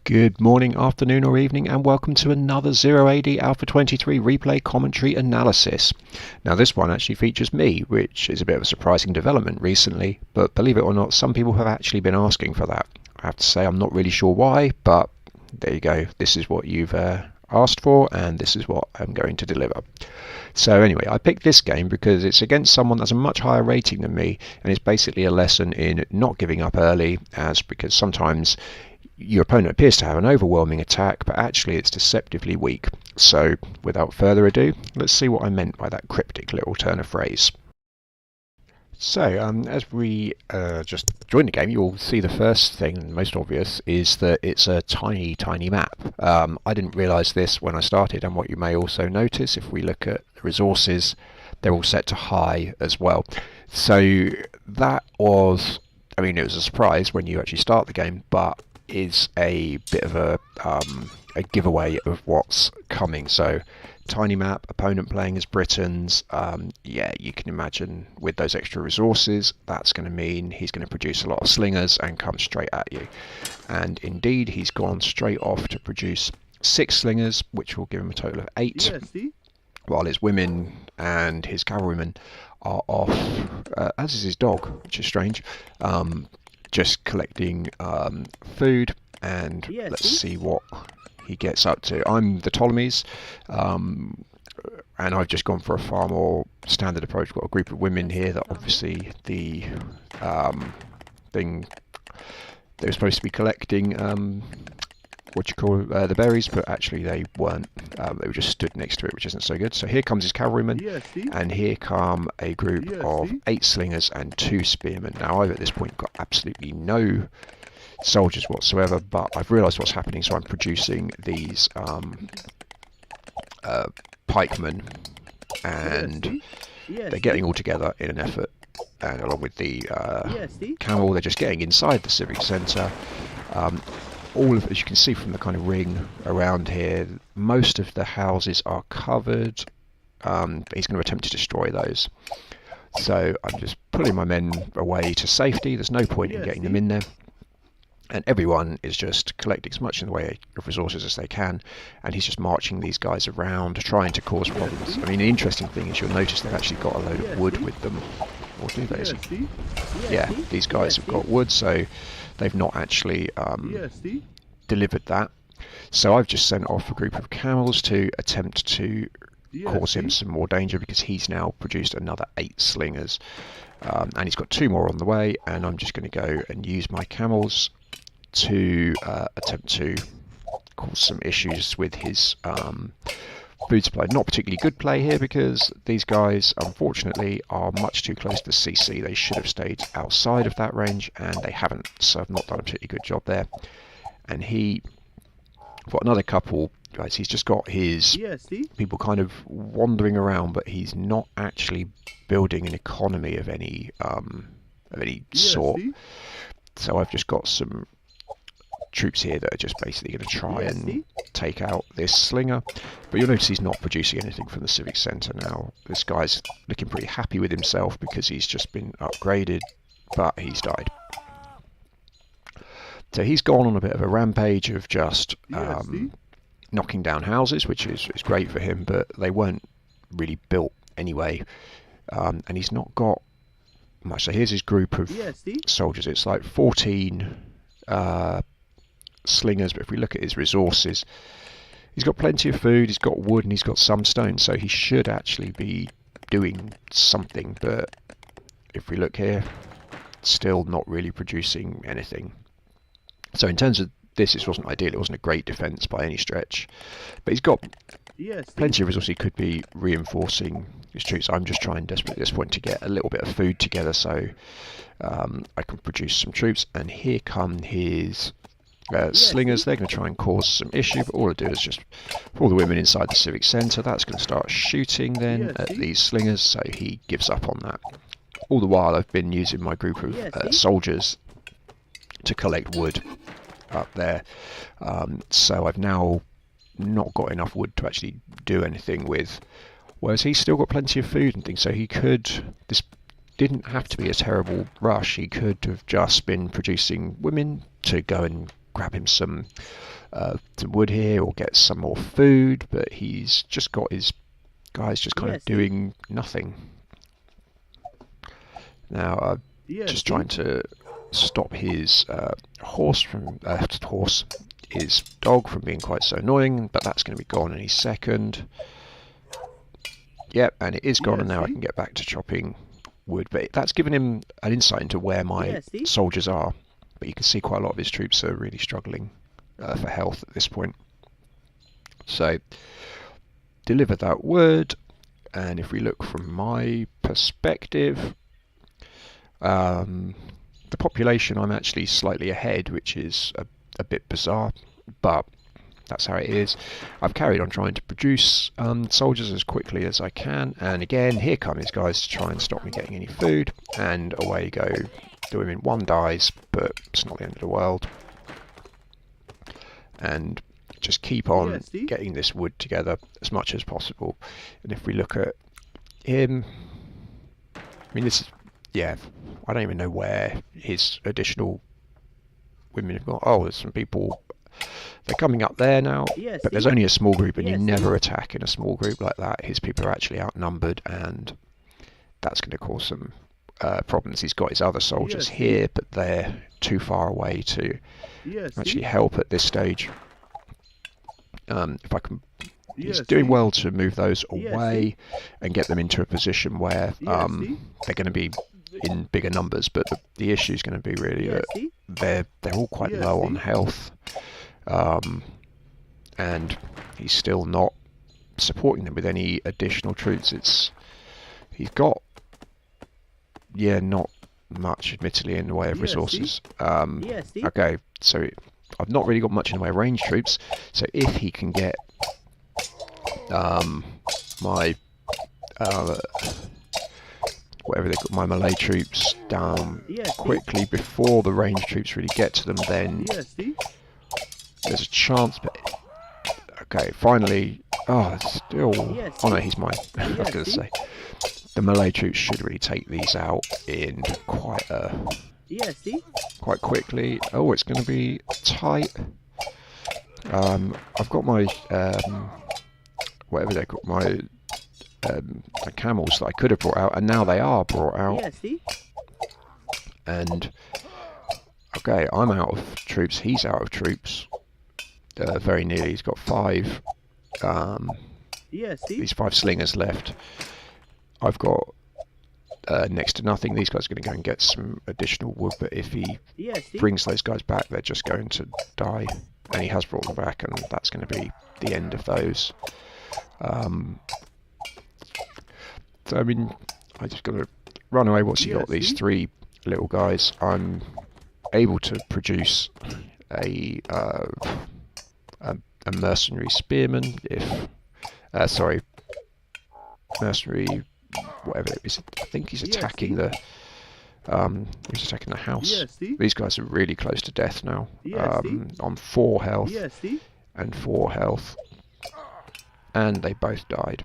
Good morning, afternoon or evening, and welcome to another 0AD Alpha 23 replay commentary analysis. Now this one actually features me, which is a bit of a surprising development recently, but believe it or not, some people have actually been asking for that. I have to say I'm not really sure why, but there you go. This is what you've asked for, and this is what I'm going to deliver. So anyway, I picked this game because it's against someone that's a much higher rating than me, and it's basically a lesson in not giving up early, because sometimes your opponent appears to have an overwhelming attack, but actually it's deceptively weak. So without further ado, let's see what I meant by that cryptic little turn of phrase. So as we just join the game, you'll see the first thing, most obvious, is that it's a tiny map. I didn't realise this when I started, and what you may also notice if we look at the resources, they're all set to high as well. So that was, I mean, it was a surprise when you actually start the game, but is a bit of a giveaway of what's coming. So tiny map, opponent playing as Britons, yeah, you can imagine with those extra resources that's going to mean he's going to produce a lot of slingers and come straight at you, and indeed he's gone straight off to produce 6 slingers, which will give him a total of 8, while his women and his cavalrymen are off, as is his dog, which is strange, just collecting food, and let's see what he gets up to. I'm the Ptolemies, and I've just gone for a far more standard approach. We've got a group of women here that obviously the thing they were supposed to be collecting, the berries, but actually they weren't. They were just stood next to it, which isn't so good. So here comes his cavalryman, and here come a group of 8 slingers and 2 spearmen. Now I've at this point got absolutely no soldiers whatsoever, but I've realised what's happening, so I'm producing these pikemen, and they're getting all together in an effort, and along with the camel, they're just getting inside the civic centre. All of, as you can see from the kind of ring around here, most of the houses are covered. He's going to attempt to destroy those. So I'm just pulling my men away to safety. There's no point in getting them in there. And everyone is just collecting as much in the way of resources as they can. And he's just marching these guys around, trying to cause problems. I mean, the interesting thing is you'll notice they've actually got a load of wood with them. Or do they? Yeah, these guys have got wood, so they've not actually delivered that. So I've just sent off a group of camels to attempt to cause him some more danger, because he's now produced another 8 slingers, and he's got 2 more on the way, and I'm just going to go and use my camels to attempt to cause some issues with his food supply. Not particularly good play here, because these guys unfortunately are much too close to CC. They should have stayed outside of that range, and they haven't, so I've not done a particularly good job there. And he got another couple guys, he's just got his people kind of wandering around, but he's not actually building an economy of any sort. So I've just got some troops here that are just basically going to try and take out this slinger, but you'll notice he's not producing anything from the civic centre now. This guy's looking pretty happy with himself because he's just been upgraded, but he's died. So he's gone on a bit of a rampage of just knocking down houses, which is great for him, but they weren't really built anyway, and he's not got much. So here's his group of soldiers. It's like 14 slingers, but if we look at his resources, he's got plenty of food, he's got wood, and he's got some stone, so he should actually be doing something. But if we look here, still not really producing anything. So in terms of this wasn't ideal. It wasn't a great defence by any stretch, but he's got plenty of resources. He could be reinforcing his troops. I'm just trying desperately at this point to get a little bit of food together so I can produce some troops. And here come his slingers. They're going to try and cause some issue, but all I do is just pull the women inside the civic centre. That's going to start shooting then at these slingers, so he gives up on that. All the while I've been using my group of soldiers to collect wood up there, so I've now not got enough wood to actually do anything with, whereas he's still got plenty of food and things, so he could, this didn't have to be a terrible rush. He could have just been producing women to go and grab him some some wood here or get some more food, but he's just got his guys just kind of doing nothing. Now I'm just trying to stop his his dog from being quite so annoying, but that's going to be gone any second. Yep, and it is gone, and now I can get back to chopping wood. But that's given him an insight into where my soldiers are. But you can see quite a lot of his troops are really struggling for health at this point. So deliver that wood, and if we look from my perspective, the population, I'm actually slightly ahead, which is a bit bizarre, but that's how it is. I've carried on trying to produce soldiers as quickly as I can, and again, here come these guys to try and stop me getting any food, and away you go. Do him in, one dies, but it's not the end of the world. And just keep on getting this wood together as much as possible. And if we look at him, I mean, this is, yeah, I don't even know where his additional women have gone. Oh, there's some people, they're coming up there now, but there's only a small group, and you never attack in a small group like that. His people are actually outnumbered, and that's going to cause some problems. He's got his other soldiers here, but they're too far away to actually help at this stage. If I can, he's doing well to move those away and get them into a position where they're going to be in bigger numbers, but the issue is going to be really that they're all quite low on health, and he's still not supporting them with any additional troops. He's got not much, admittedly, in the way of resources. Okay, so I've not really got much in the way of range troops, so if he can get my whatever they call my Malay troops down quickly before the range troops really get to them, then there's a chance. But okay, finally, still, oh no, he's mine. I was going to say the Malay troops should really take these out in quite quickly. Oh, it's going to be tight. I've got my whatever they call my camels that I could have brought out, and now they are brought out. And okay, I'm out of troops. He's out of troops. Very nearly. He's got 5. These 5 slingers left. I've got next to nothing. These guys are going to go and get some additional wood, but if he brings those guys back, they're just going to die. And he has brought them back, and that's going to be the end of those. So I mean, I just got to run away. What's he got? These 3 little guys. I'm able to produce a mercenary spearman. Mercenary, whatever it is. I think he's attacking the. He's attacking the house. These guys are really close to death now. On 4 health and 4 health, and they both died.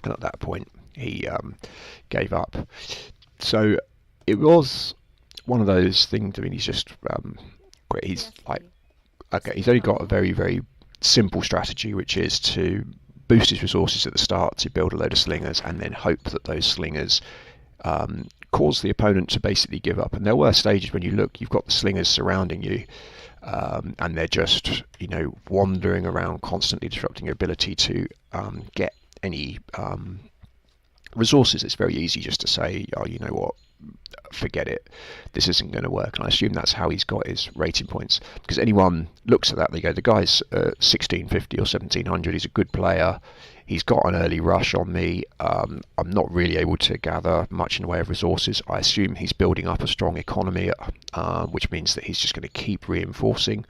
And at that point, he gave up. So it was one of those things. I mean, he's just he's like, okay, he's only got a very, very simple strategy, which is to boost his resources at the start to build a load of slingers, and then hope that those slingers cause the opponent to basically give up. And there were stages when you look, you've got the slingers surrounding you, and they're just, wandering around, constantly disrupting your ability to get any resources. It's very easy just to say, oh, you know what, forget it, this isn't going to work. And I assume that's how he's got his rating points, because anyone looks at that, they go, the guy's 1650 or 1700, he's a good player, he's got an early rush on me, I'm not really able to gather much in the way of resources. I assume he's building up a strong economy, which means that he's just going to keep reinforcing.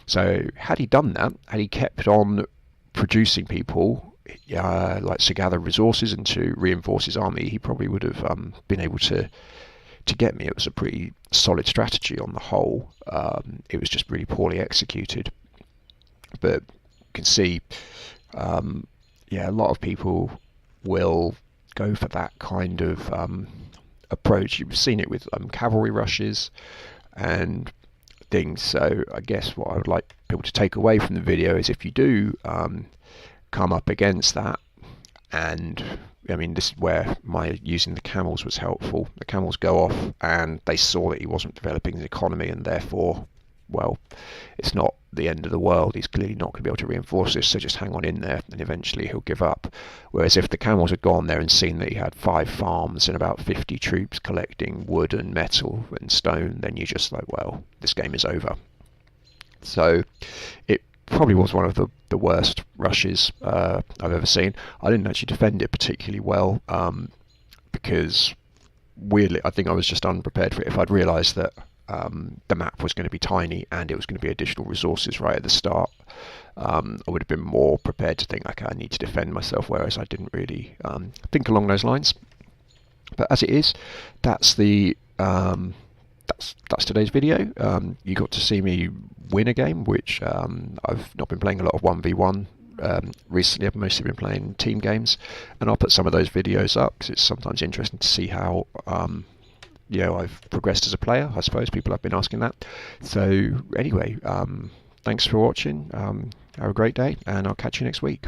So had he done that, had he kept on producing people, like to gather resources and to reinforce his army, he probably would have been able to get me. It was a pretty solid strategy on the whole. It was just really poorly executed. But you can see, a lot of people will go for that kind of approach. You've seen it with cavalry rushes, and things. So I guess what I would like people to take away from the video is, if you do come up against that, and I mean, this is where my using the camels was helpful. The camels go off and they saw that he wasn't developing his economy, and therefore, well, it's not the end of the world. He's clearly not going to be able to reinforce this, so just hang on in there and eventually he'll give up. Whereas if the camels had gone there and seen that he had 5 farms and about 50 troops collecting wood and metal and stone, then you're just like, well, this game is over. So it probably was one of the worst rushes I've ever seen. I didn't actually defend it particularly well, because weirdly I think I was just unprepared for it. If I'd realised that the map was going to be tiny and it was going to be additional resources right at the start, I would have been more prepared to think, okay, I need to defend myself, whereas I didn't really think along those lines. But as it is, that's the that's today's video. You got to see me win a game, which I've not been playing a lot of 1v1 recently. I've mostly been playing team games, and I'll put some of those videos up because it's sometimes interesting to see how I've progressed as a player. I suppose people have been asking that. So anyway, thanks for watching. Have a great day, and I'll catch you next week.